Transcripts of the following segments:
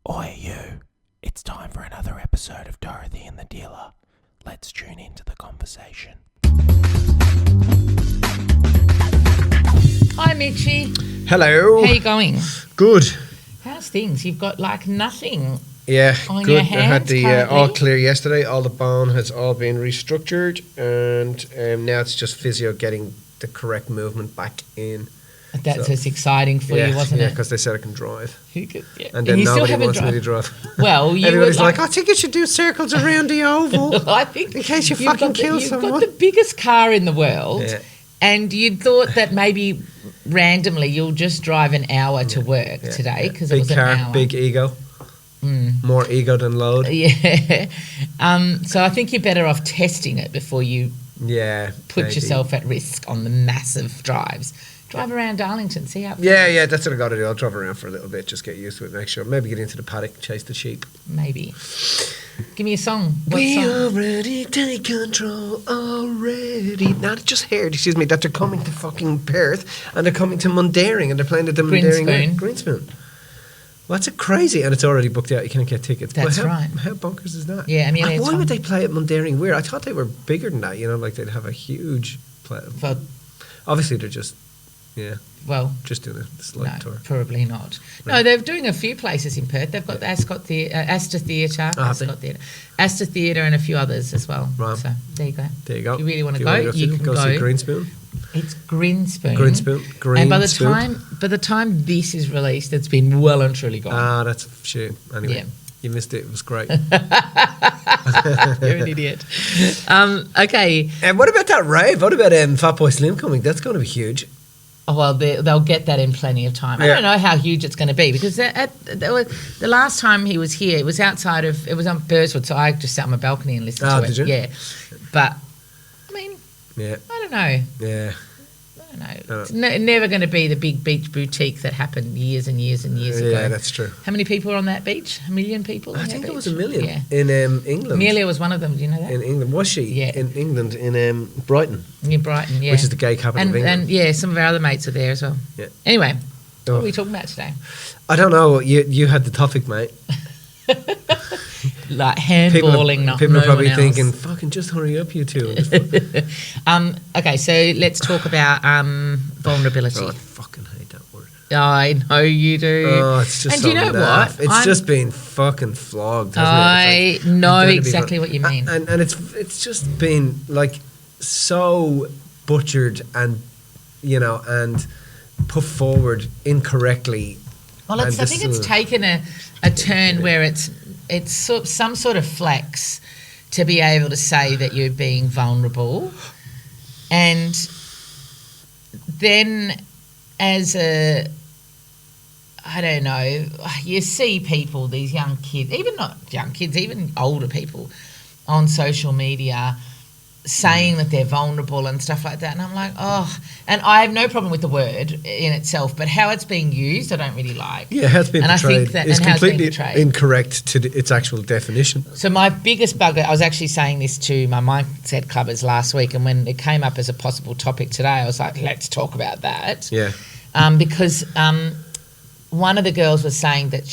Oi, you. It's time for another episode of Dorothy and the Dealer. Let's tune into the conversation. Hi, Mitchy. Hello. How you going? Good. How's things? You've got like nothing. Yeah, On good. your I had hands the currently? all clear yesterday. All the bone has all been restructured, and now it's just physio getting the correct movement back in. That's So, what's exciting for you, wasn't yeah, it? because they said I can drive, You could- yeah. and then you still nobody haven't wants me to drive. drive. Well, you Everybody's were like, I think you should do circles around the oval. I think in case you you've fucking got the- kill you've someone. got the biggest car in the world, Yeah. and you thought that maybe randomly you'll just drive an hour to work today because it Big was an car, hour. big ego, more ego than load. Yeah. So I think you're better off testing it before you Yeah, put maybe. yourself at risk on the massive drives. Drive around Darlington, see how. Yeah, that's what I got to do. I'll drive around for a little bit, just get used to it, make sure. Maybe get into the paddock, chase the sheep. Maybe. Give me a song. What We song? already take control already. Now I just heard, excuse me, that they're coming to fucking Perth and they're coming to Mundaring and they're playing at the Mundaring Greenspoon. Well, that's a crazy, and it's already booked out. You can't get tickets. That's how, right. How bonkers is that? Yeah, I mean, Like, it's why would fun. they play at Mundaring? Weird. I thought they were bigger than that. You know, like they'd have a huge play. For, Obviously, they're just well, just doing a slight no, tour. probably not. No, Right. they're doing a few places in Perth. They've got the Ascot Astor Theatre, have they? Astor Theatre, and a few others as well. Right. So there you go. There you go. If you really want If to you go, wanna you can go see Greenspoon. It's Greenspoon. Greenspoon. And by the time this is released, it's been well and truly gone. Ah, that's shit. Anyway, Yeah. you missed it. It was great. You're an idiot. Okay. And what about that rave? What about Fatboy Slim coming? That's going to be huge. Oh, well, they'll get that in plenty of time. I Yeah. don't know how huge it's going to be because the last time he was here, it was on Burswood, so I just sat on my balcony and listened to it. Did you? Yeah, but I mean, Yeah, I don't know. yeah. I don't know. It's never going to be the big beach boutique that happened years and years and years ago. Yeah, that's true. How many people were on that beach? 1 million people. I on think that it was beach? 1 million Yeah. in England. Amelia was one of them. Do you know that? In England, was she? Yeah. In England, in Brighton, In Brighton, yeah. which is the gay capital of England. And yeah, some of our other mates are there as well. Yeah. Anyway, Oh. what are we talking about today? I don't know. You had the topic, mate. Like handballing, not People no are probably one else. thinking, "Fucking just hurry up, you two." Okay, so let's talk about vulnerability. Oh, I fucking hate that word. I know you do. Oh, it's just And so do you know naff. what? It's just been fucking flogged, hasn't it? I It's like, know I'm gonna be exactly fun- what you mean. And it's just been like so butchered and and put forward incorrectly. Well, and I think it's taken a turn where it's some sort of flex to be able to say that you're being vulnerable, and then as I don't know, you see people, these young kids, even not young kids, even older people on social media saying that they're vulnerable and stuff like that. And I'm like, oh, and I have no problem with the word in itself, but how it's being used, I don't really like. Yeah, how it's been And I portrayed think that- is and how it's been completely portrayed. incorrect to its actual definition. So my biggest bugger, I was actually saying this to my Mindset Clubbers last week, and when it came up as a possible topic today, I was like, let's talk about that. Yeah. Because one of the girls was saying that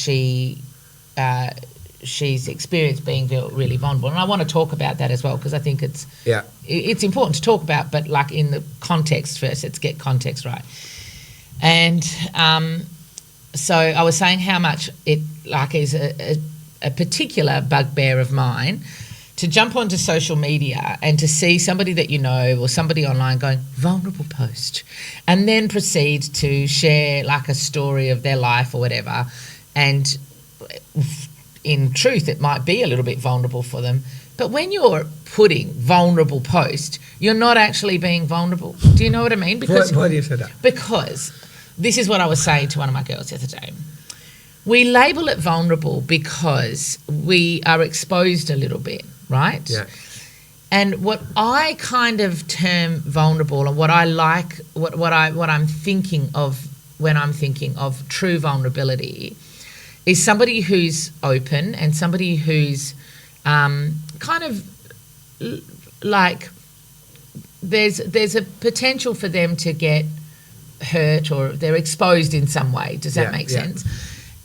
she's experienced being really vulnerable, and I want to talk about that as well because I think it's important to talk about, but like in the context first. Let's get context right. And so I was saying how much it like is a particular bugbear of mine to jump onto social media and to see somebody that you know or somebody online going vulnerable post, and then proceed to share like a story of their life or whatever, and in truth, it might be a little bit vulnerable for them. But when you're putting vulnerable post, you're not actually being vulnerable. Do you know what I mean? Why do you say that? Because this is what I was saying to one of my girls the other day. We label it vulnerable because we are exposed a little bit, right? Yeah. And what I kind of term vulnerable, and what I like, what I'm thinking of when I'm thinking of true vulnerability, is somebody who's open and somebody who's kind of like there's a potential for them to get hurt or they're exposed in some way. Does that make sense?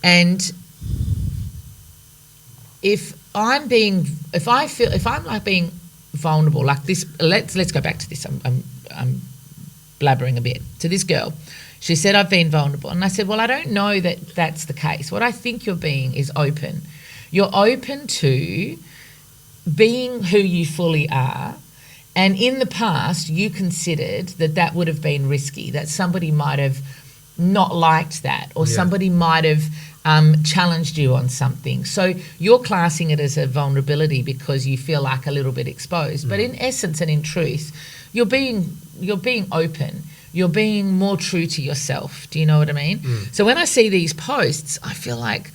And if I'm being vulnerable like this, let's go back to this. I'm blabbering a bit. To this girl, she said, I've been vulnerable. And I said, well, I don't know that that's the case. What I think you're being is open. You're open to being who you fully are. And in the past, you considered that would have been risky, that somebody might have not liked that, or somebody might have challenged you on something. So you're classing it as a vulnerability because you feel like a little bit exposed. But in essence and in truth, you're being open. You're being more true to yourself. Do you know what I mean? So when I see these posts, I feel like,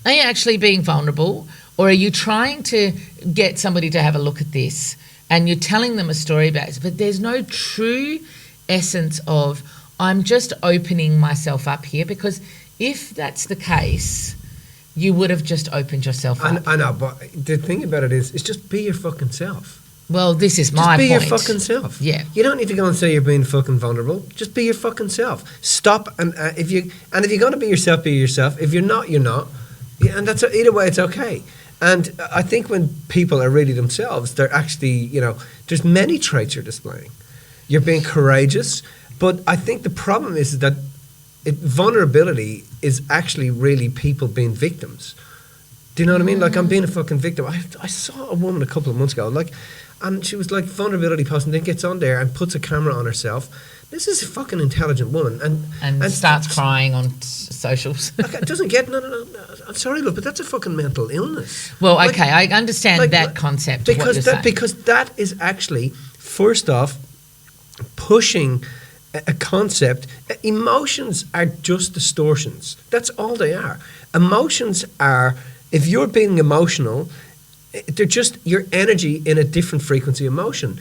are you actually being vulnerable, or are you trying to get somebody to have a look at this and you're telling them a story about it? But there's no true essence of, I'm just opening myself up here, because if that's the case, you would have just opened yourself up. I know, but the thing about it is just be your fucking self. Well, this is my point. Just be your fucking self. Yeah. You don't need to go and say you're being fucking vulnerable. Just be your fucking self. Stop, and if you're going to be yourself, be yourself. If you're not, you're not. Yeah, and that's either way, it's okay. And I think when people are really themselves, they're actually, there's many traits you're displaying. You're being courageous, but I think the problem is that vulnerability is actually really people being victims. Do you know what I mean? Like, I'm being a fucking victim. I saw a woman a couple of months ago, and she was like vulnerability post, and then gets on there and puts a camera on herself. This is a fucking intelligent woman, and starts crying on socials. It doesn't get no. I'm sorry, look, but that's a fucking mental illness. Well, okay, I understand that concept. Because that is actually, first off, pushing a concept. Emotions are just distortions. That's all they are. Emotions are, if you're being emotional, they're just your energy in a different frequency of motion.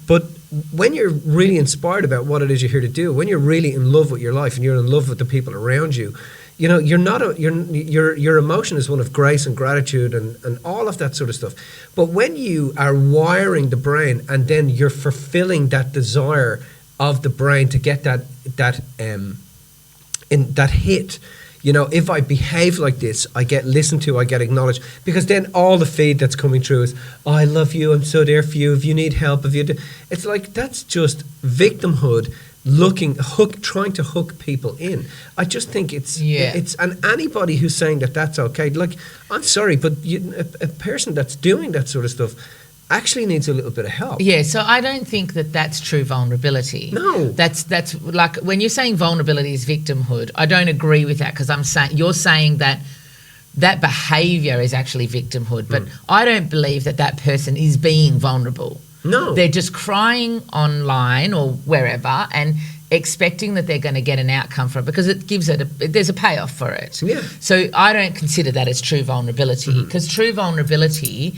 But when you're really inspired about what it is you're here to do, when you're really in love with your life and you're in love with the people around you, you're not your emotion is one of grace and gratitude and all of that sort of stuff. But when you are wiring the brain and then you're fulfilling that desire of the brain to get that hit. If I behave like this, I get listened to, I get acknowledged, because then all the feed that's coming through is, oh, I love you, I'm so there for you, if you need help, it's like, that's just victimhood trying to hook people in. I just think and anybody who's saying that that's okay, like, I'm sorry, but a person that's doing that sort of stuff actually needs a little bit of help. Yeah, so I don't think that's true vulnerability. No. That's like, when you're saying vulnerability is victimhood, I don't agree with that, because you're saying that behaviour is actually victimhood, but I don't believe that person is being vulnerable. No. They're just crying online or wherever and expecting that they're going to get an outcome from it, because it gives there's a payoff for it. Yeah. So I don't consider that as true vulnerability, because true vulnerability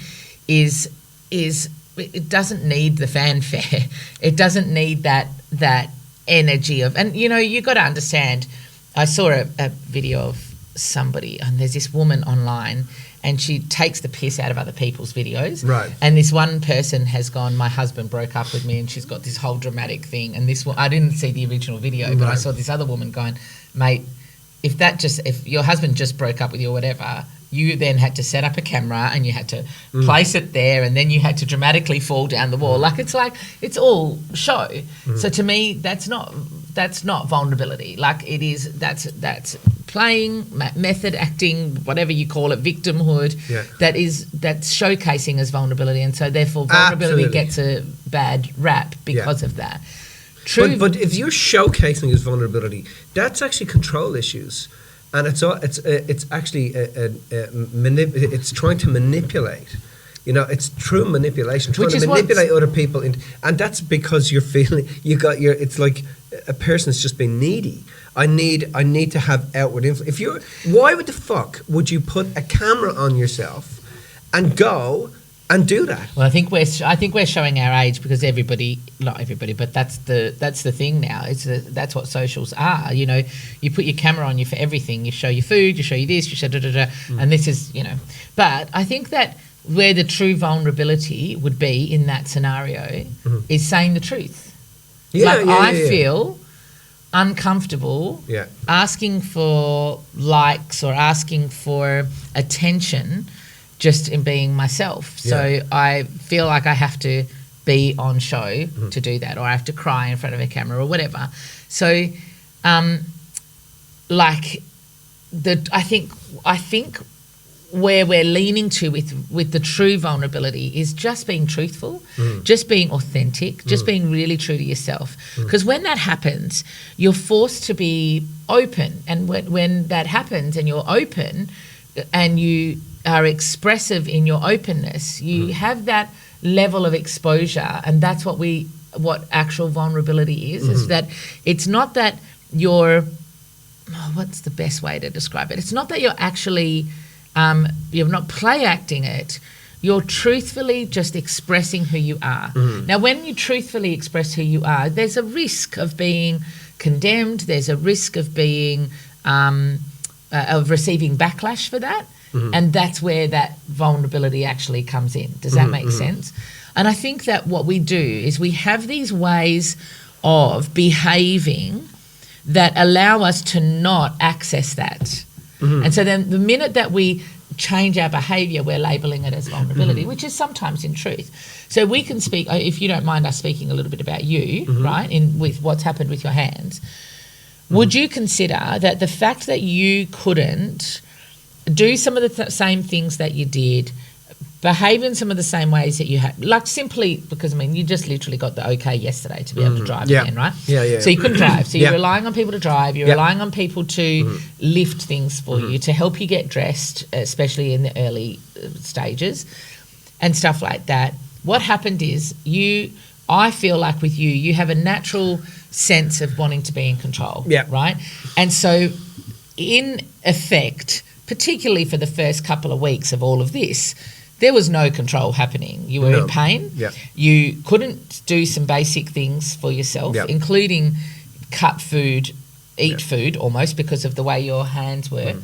is it doesn't need the fanfare. It doesn't need that energy of, and you got to understand. I saw a video of somebody, and there's this woman online, and she takes the piss out of other people's videos. Right. And this one person has gone, my husband broke up with me, and she's got this whole dramatic thing. And this one, I didn't see the original video, but I saw this other woman going, mate, if your husband just broke up with you or whatever, you then had to set up a camera and you had to place it there, and then you had to dramatically fall down the wall. Like it's all show. So to me, that's not vulnerability. Like, it is, that's playing, method acting, whatever you call it, victimhood. Yeah. That's showcasing as vulnerability, and so therefore vulnerability Absolutely. gets a bad rap because of that. True. But if you're showcasing as vulnerability, that's actually control issues. And it's actually it's trying to manipulate. It's true manipulation, trying to manipulate other people, and that's because you're feeling it's like a person's just been needy. I need to have outward influence. Why the fuck would you put a camera on yourself and go and do that? Well, I think we're showing our age, because not everybody, but that's the thing now. That's what socials are. You put your camera on you for everything. You show your food, you show you this, you show and this is But I think that where the true vulnerability would be in that scenario is saying the truth. Yeah, I feel uncomfortable asking for likes or asking for attention just in being myself. So I feel like I have to be on show to do that, or I have to cry in front of a camera or whatever. So, I think where we're leaning to with the true vulnerability is just being truthful, just being authentic, just being really true to yourself. Because when that happens, you're forced to be open. And when that happens and you're open and you are expressive in your openness, you have that level of exposure. And that's what actual vulnerability is that it's not that you're, what's the best way to describe it? It's not that you're actually... you're not play acting it. You're truthfully just expressing who you are. Now, when you truthfully express who you are, there's a risk of being condemned. There's a risk of being of receiving backlash for that, and that's where that vulnerability actually comes in. Does that make sense? And I think that what we do is we have these ways of behaving that allow us to not access that. And so then the minute that we change our behaviour, we're labelling it as vulnerability, which is sometimes in truth. So we can speak, if you don't mind us speaking a little bit about you, right, with what's happened with your hands, would you consider that the fact that you couldn't do some of the same things that you did, behave in some of the same ways that you had, like simply because, I mean, you just literally got the okay yesterday to be able to drive again, right? Yeah. So you couldn't drive. So you're relying on people to drive. You're relying on people to lift things for you, to help you get dressed, especially in the early stages and stuff like that. What happened is I feel like with you have a natural sense of wanting to be in control, right? And so in effect, particularly for the first couple of weeks of all of this, there was no control happening. You were in pain. You couldn't do some basic things for yourself, including cut food, eat food almost because of the way your hands were.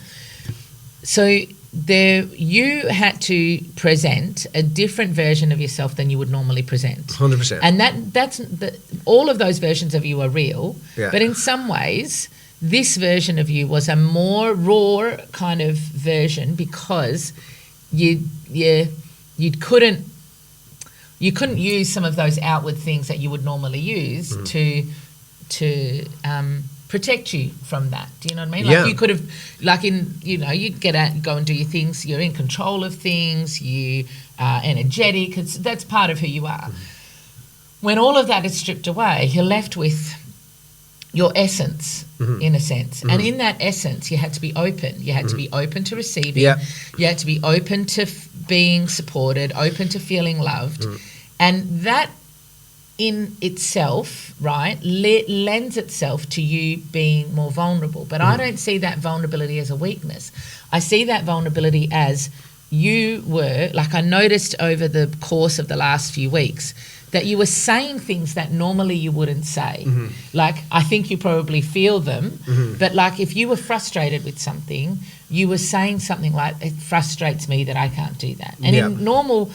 So you had to present a different version of yourself than you would normally present. 100%. And that's all of those versions of you are real. But in some ways, this version of you was a more raw kind of version because you couldn't use some of those outward things that you would normally use to protect you from that. Do you know what I mean? Like you could have, like you'd get out and go and do your things. You're in control of things. You are energetic. That's part of who you are. When all of that is stripped away, you're left with your essence, in a sense. And in that essence, you had to be open. You had to be open to receiving. You had to be open to being supported, open to feeling loved. And that in itself, right, lends itself to you being more vulnerable. But I don't see that vulnerability as a weakness. I see that vulnerability as you were, like I noticed over the course of the last few weeks, that you were saying things that normally you wouldn't say. Like, I think you probably feel them, but like if you were frustrated with something, you were saying something like, it frustrates me that I can't do that. And in normal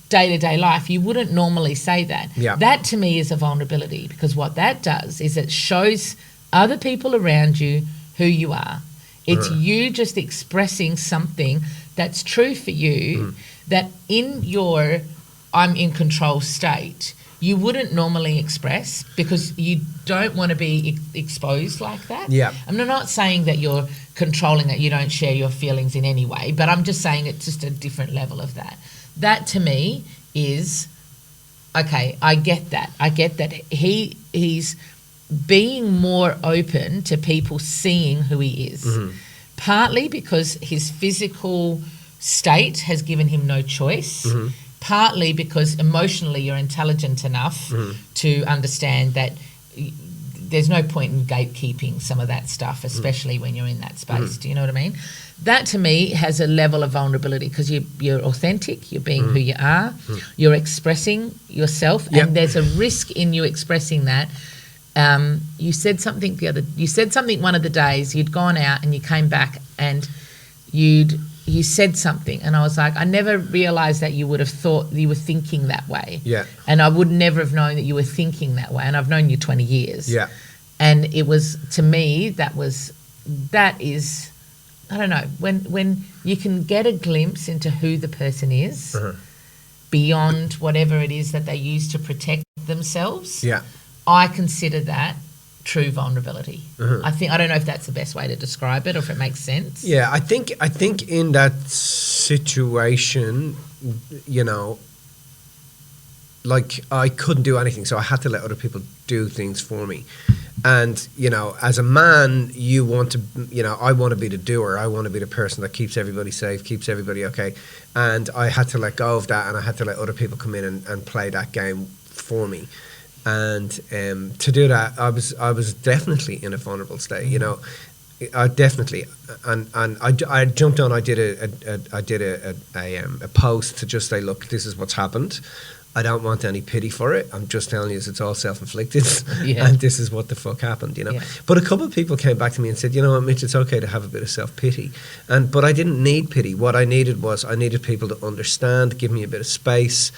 day-to-day life, you wouldn't normally say that. That to me is a vulnerability, because what that does is it shows other people around you who you are. It's you just expressing something that's true for you, that in your I'm in control state, you wouldn't normally express, because you don't want to be exposed like that. I'm not saying that you're controlling it, you don't share your feelings in any way, but I'm just saying it's just a different level of that. That to me is, okay, I get that. I get that he's being more open to people seeing who he is. Partly because his physical state has given him no choice. Partly because emotionally you're intelligent enough to understand that there's no point in gatekeeping some of that stuff, especially when you're in that space. Do you know what I mean? That to me has a level of vulnerability, because you're authentic, you're being who you are, you're expressing yourself, and there's a risk in you expressing that. You said something one of the days, you'd gone out and you came back and you said something, and I was like, I never realised that you would have thought you were thinking that way. And I would never have known that you were thinking that way, and I've known you 20 years. And it was, to me, that is I don't know, when you can get a glimpse into who the person is beyond whatever it is that they use to protect themselves, I consider that true vulnerability. I don't know if that's the best way to describe it or if it makes sense. Yeah, I think in that situation, you know, like I couldn't do anything, so I had to let other people do things for me. And, you know, as a man, you want to, you know, I want to be the doer. I want to be the person that keeps everybody safe, keeps everybody okay. And I had to let go of that, and I had to let other people come in and play that game for me. And to do that, I was definitely in a vulnerable state, you know. I definitely, and I jumped on. I did a post to just say, look, this is what's happened. I don't want any pity for it. I'm just telling you, it's all self-inflicted, and this is what the fuck happened, you know. But a couple of people came back to me and said, you know what, Mitch, it's okay to have a bit of self-pity, but I didn't need pity. What I needed was people to understand, give me a bit of space,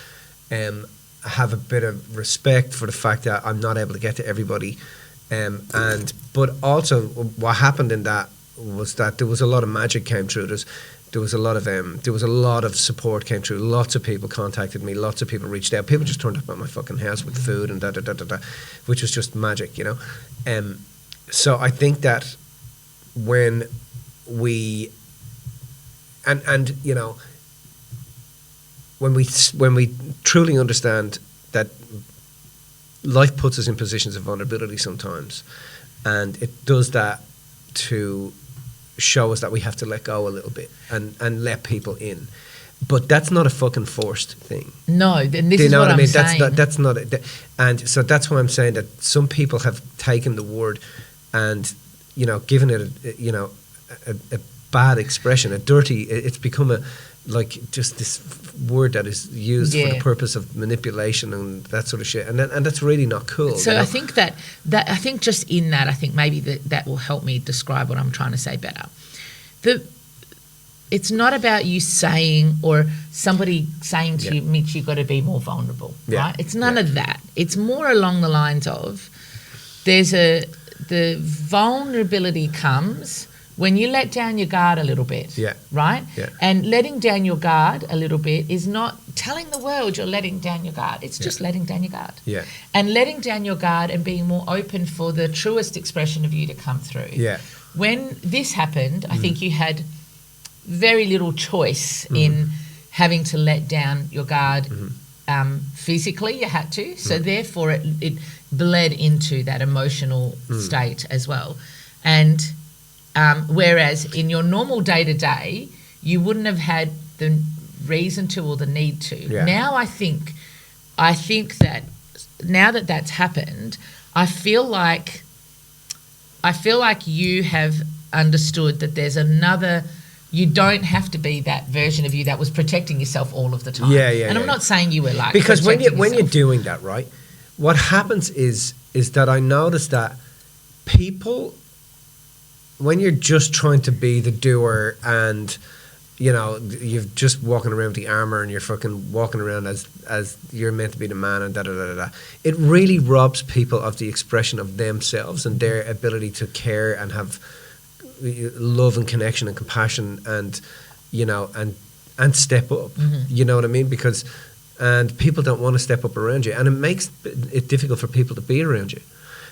have a bit of respect for the fact that I'm not able to get to everybody. But also what happened in that was that there was a lot of magic came through. There was a lot of support came through. Lots of people contacted me. Lots of people reached out. People just turned up at my fucking house with food and which was just magic, you know. So I think that when we and you know, when we truly understand that life puts us in positions of vulnerability sometimes, and it does that to show us that we have to let go a little bit and let people in. But that's not a fucking forced thing. No, and this is what I'm saying. That's not it. And so that's why I'm saying that some people have taken the word and, you know, given it a bad expression, a dirty. It's become just this word that is used for the purpose of manipulation and that sort of shit, and that's really not cool. So you know? I think that I think just in that, I think maybe that will help me describe what I'm trying to say better. It's not about you saying or somebody saying to you, Mitch, you've got to be more vulnerable, right? It's none of that. It's more along the lines of the vulnerability comes when you let down your guard a little bit, right? Yeah. And letting down your guard a little bit is not telling the world you're letting down your guard. It's just letting down your guard. Yeah. And letting down your guard and being more open for the truest expression of you to come through. Yeah. When this happened, I think you had very little choice in having to let down your guard physically. You had to. So therefore it bled into that emotional state as well. And whereas in your normal day-to-day, you wouldn't have had the reason to or the need to. Yeah. Now I think that now that that's happened, I feel like you have understood that there's another. You don't have to be that version of you that was protecting yourself all of the time. And I'm not saying you were like because when you're doing that, right, what happens is that I notice that people, when you're just trying to be the doer and, you know, you're just walking around with the armor and you're fucking walking around as you're meant to be the man and it really robs people of the expression of themselves and their ability to care and have love and connection and compassion and, you know, and step up. You know what I mean? And people don't want to step up around you, and it makes it difficult for people to be around you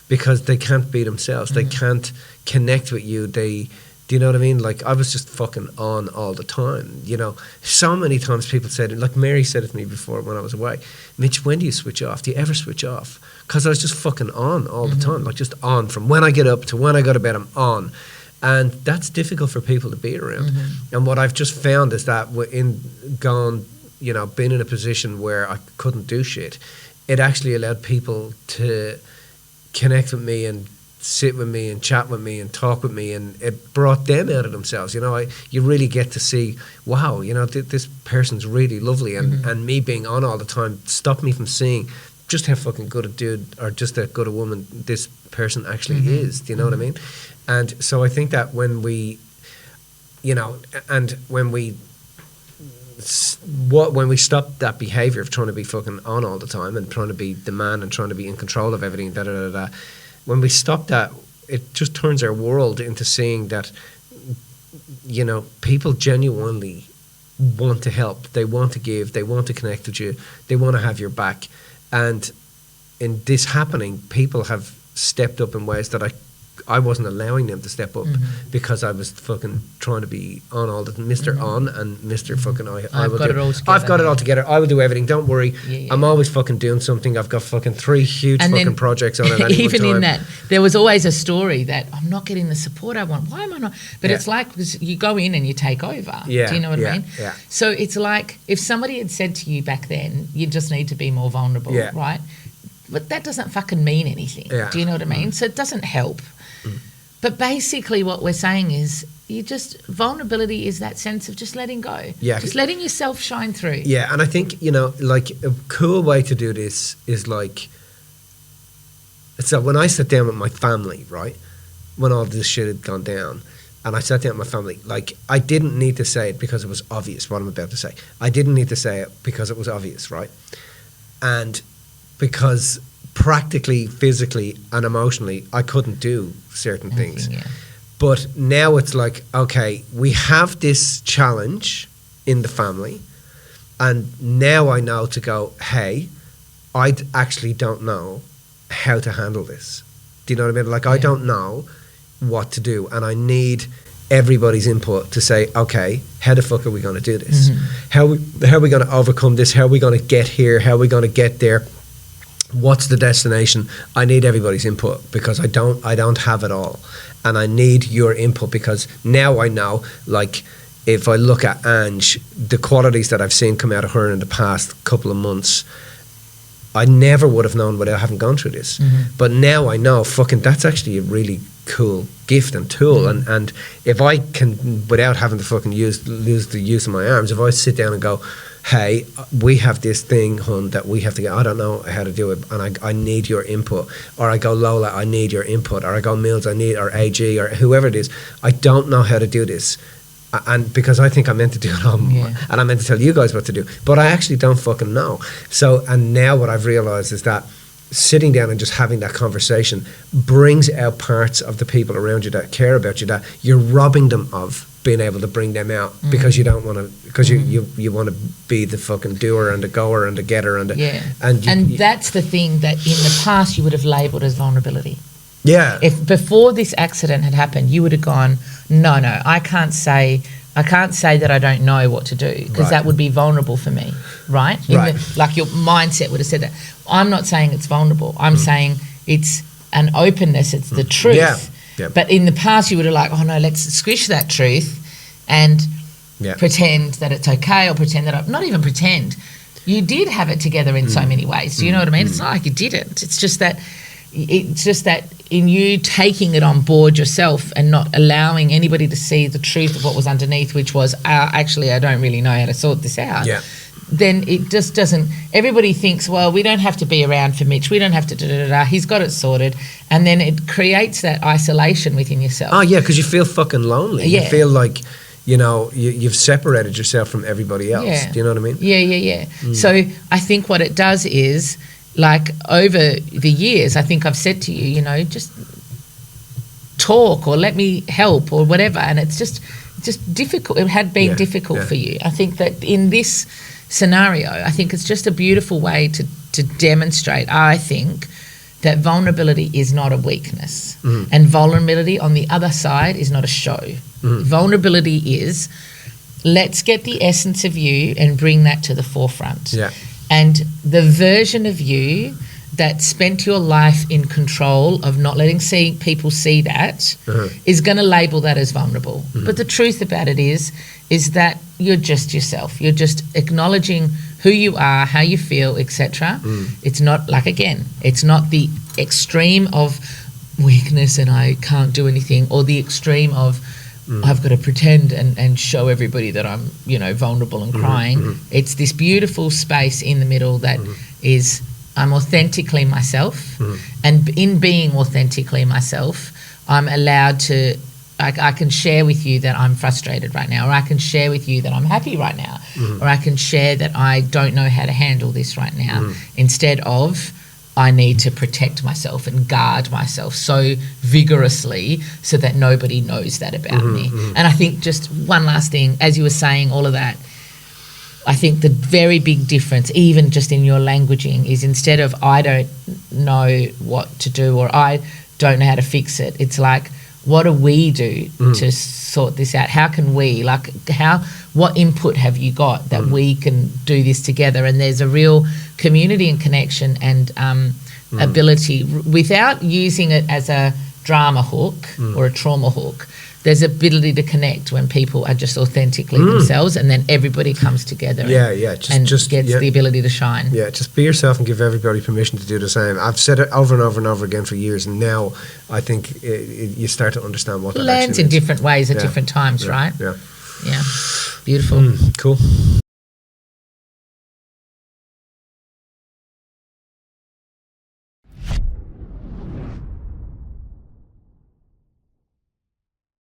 because they can't be themselves. They can't connect with you. Do you know what I mean? Like, I was just fucking on all the time, you know. So many times people said, like Mary said it to me before when I was away, Mitch, when do you switch off? Do you ever switch off? Because I was just fucking on all the time, like just on from when I get up to when I go to bed, I'm on. And that's difficult for people to be around. And what I've just found is that being in a position where I couldn't do shit, it actually allowed people to connect with me and sit with me and chat with me and talk with me, and it brought them out of themselves. You know, you really get to see, wow, you know, this person's really lovely, and me being on all the time stopped me from seeing just how fucking good a dude or just how good a woman this person actually is. Do you know what I mean? And so I think that when we, you know, and when we stop that behavior of trying to be fucking on all the time and trying to be the man and trying to be in control of everything, when we stop that, it just turns our world into seeing that you know, people genuinely want to help. They want to give. They want to connect with you. They want to have your back. And in this happening, people have stepped up in ways that I wasn't allowing them to step up because I was fucking trying to be on all the Mr. On and Mr. fucking I've got it all together. I will do everything. Don't worry. Yeah. I'm always fucking doing something. I've got fucking 3 huge And fucking then projects on at any one even time. in that, there was always a story that I'm not getting the support I want. Why am I not? But Yeah. it's like, because you go in and you take over. Yeah, Do you know what I mean? yeah. So it's like if somebody had said to you back then, you just need to be more vulnerable, Yeah. right? But that doesn't fucking mean anything. Yeah. Do you know what I mean? So it doesn't help. But basically what we're saying is vulnerability is that sense of just letting go. Yeah. Just letting yourself shine through. Yeah, and I think, you know, like a cool way to do this is like, so when I sat down with my family, right, when all this shit had gone down, and I sat down with my family, like, I didn't need to say it because it was obvious what I'm about to say. I didn't need to say it because it was obvious, right? And because practically, physically, and emotionally, I couldn't do certain things. Yeah. But now it's like, okay, we have this challenge in the family, and now I know to go, hey, I actually don't know how to handle this. Do you know what I mean? Like, I don't know what to do, and I need everybody's input to say, okay, how the fuck are we going to do this? How are we going to overcome this? How are we going to get here? How are we going to get there? What's the destination? I need everybody's input because I don't have it all, and I need your input because now I know, like, if I look at Ange, the qualities that I've seen come out of her in the past couple of months, I never would have known without having gone through this. But now I know, fucking, that's actually a really cool gift and tool. And if I can, without having to fucking lose the use of my arms, if I sit down and go, hey, we have this thing, hun, that we have to get, I don't know how to do it, and I need your input. Or I go, Lola, I need your input. Or I go, Mills, or AG, or whoever it is, I don't know how to do this. And because I think I'm meant to do it all, and I'm meant to tell you guys what to do, but I actually don't fucking know. So, and now what I've realised is that sitting down and just having that conversation brings out parts of the people around you that care about you that you're robbing them of being able to bring them out because you don't want to, because you want to be the fucking doer and the goer and the getter and the, that's the thing that in the past you would have labelled as vulnerability. Yeah. If before this accident had happened, you would have gone, no, I can't say that I don't know what to do because that would be vulnerable for me, right? Like your mindset would have said that. I'm not saying it's vulnerable. I'm saying it's an openness. It's the truth. Yeah. But in the past, you would have like, oh no, let's squish that truth and pretend that it's okay, or pretend that not even pretend. You did have it together in so many ways. Do you know what I mean? It's not like you didn't. It's just that in you taking it on board yourself and not allowing anybody to see the truth of what was underneath, which was, actually, I don't really know how to sort this out. Yeah. Then it just doesn't. Everybody thinks, well, we don't have to be around for Mitch. We don't have to He's got it sorted. And then it creates that isolation within yourself. Oh, yeah, because you feel fucking lonely. Yeah. You feel like, you know, you've separated yourself from everybody else. Yeah. Do you know what I mean? Yeah. So I think what it does is, like, over the years, I think I've said to you, you know, just talk or let me help or whatever. And it's just difficult. It had been difficult for you. I think that in this scenario, I think it's just a beautiful way to demonstrate, I think, that vulnerability is not a weakness. And vulnerability on the other side is not a show. Vulnerability is, let's get the essence of you and bring that to the forefront. Yeah. And the version of you that spent your life in control of not letting people see that is going to label that as vulnerable. But the truth about it is that you're just yourself. You're just acknowledging who you are, how you feel, etc. It's not, like, again, it's not the extreme of weakness and I can't do anything, or the extreme of I've got to pretend and show everybody that I'm, you know, vulnerable and crying. It's this beautiful space in the middle that is, I'm authentically myself, and in being authentically myself, I'm allowed to, I can share with you that I'm frustrated right now, or I can share with you that I'm happy right now, or I can share that I don't know how to handle this right now, instead of I need to protect myself and guard myself so vigorously so that nobody knows that about me. And I think just one last thing, as you were saying all of that, I think the very big difference, even just in your languaging, is instead of I don't know what to do or I don't know how to fix it, it's like, what do we do to sort this out? How can we, what input have you got that we can do this together? And there's a real community and connection and ability without using it as a drama hook or a trauma hook. There's ability to connect when people are just authentically themselves, and then everybody comes together and gets the ability to shine. Yeah, just be yourself and give everybody permission to do the same. I've said it over and over and over again for years, and now I think you start to understand what that lands actually in means. different ways at different times, right? Yeah. Yeah. Beautiful. Cool.